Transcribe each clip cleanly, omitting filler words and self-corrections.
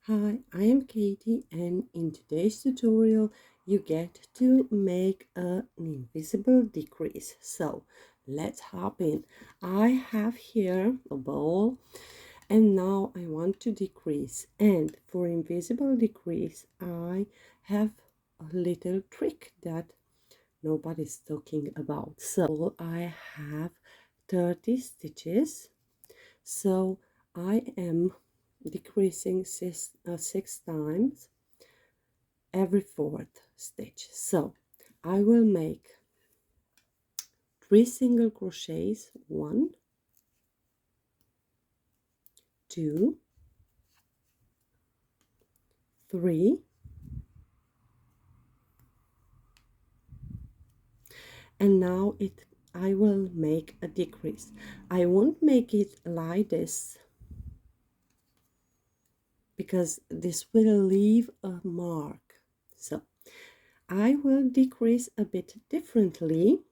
Hi, I am Katie, and in today's tutorial you get to make an invisible decrease. So let's hop in. I have here a bowl and now I want to decrease, and for invisible decrease I have a little trick that nobody's talking about. So I have 30 stitches, so I am decreasing six times every fourth stitch. So I will make 3 single crochets, 1, 2, 3, and now I will make a decrease. I won't make it like this because this will leave a mark. So I will decrease a bit differently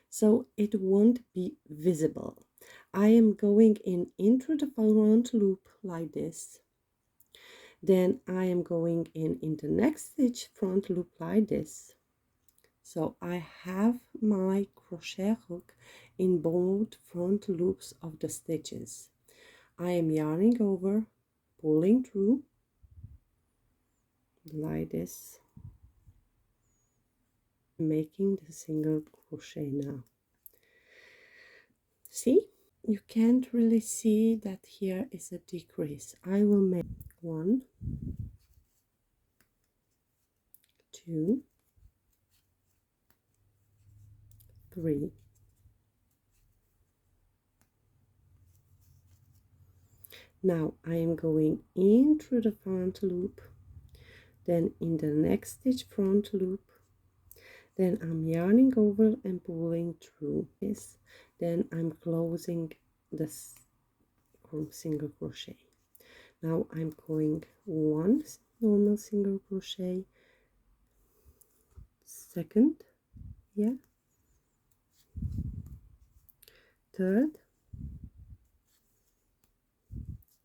so it won't be visible. I am going into the front loop like this. Then I am going in the next stitch front loop like this. So I have my crochet hook in both front loops of the stitches. I am yarning over, pulling through like this, making the single crochet now. See? You can't really see that here is a decrease. I will make 1, 2, 3. Now I am going in through the front loop, then in the next stitch front loop, then I'm yarning over and pulling through this, then I'm closing this single crochet. Now I'm going 1 normal single crochet, second, yeah, third,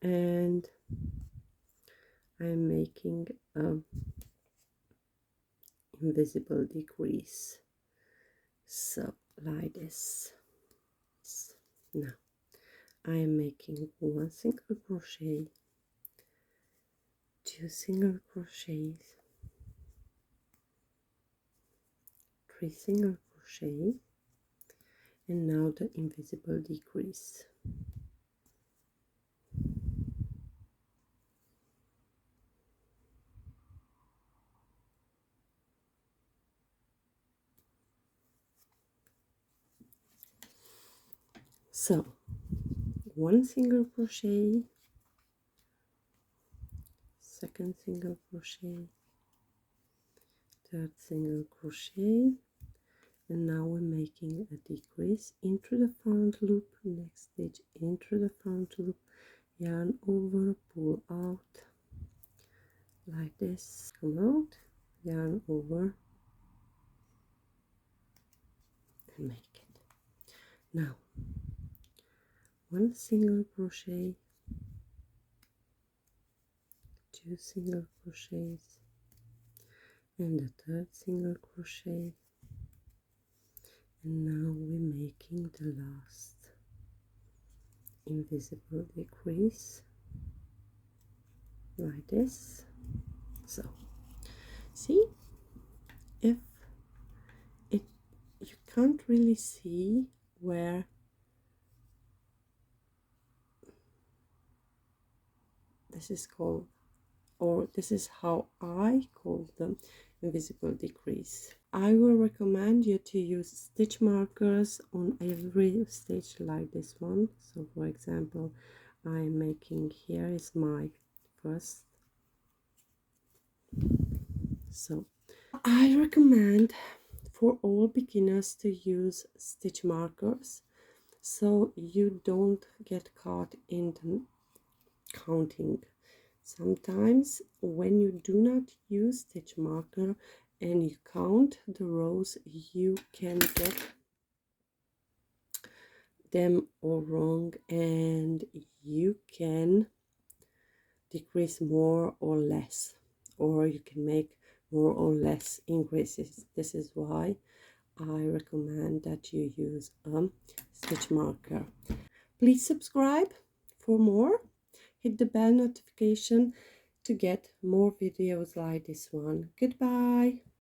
and I'm making a invisible decrease, so like this. Now I am making 1 single crochet, 2 single crochets, 3 single crochet, and now the invisible decrease. So 1 single crochet, second single crochet, third single crochet, and now we're making a decrease into the front loop, next stitch into the front loop, yarn over, pull out like this, come out, yarn over and make it. Now 1 single crochet, 2 single crochets, and the third single crochet, and now we're making the last invisible decrease like this. So see, if it you can't really see where this is called, or this is how I call them, invisible decrease. I will recommend you to use stitch markers on every stitch like this one. So for example, I'm making, here is my first. So I recommend for all beginners to use stitch markers so you don't get caught in the counting. Sometimes when you do not use stitch marker and you count the rows, you can get them all wrong and you can decrease more or less, or you can make more or less increases. This is why I recommend that you use a stitch marker. Please subscribe for more. Hit the bell notification to get more videos like this one. Goodbye.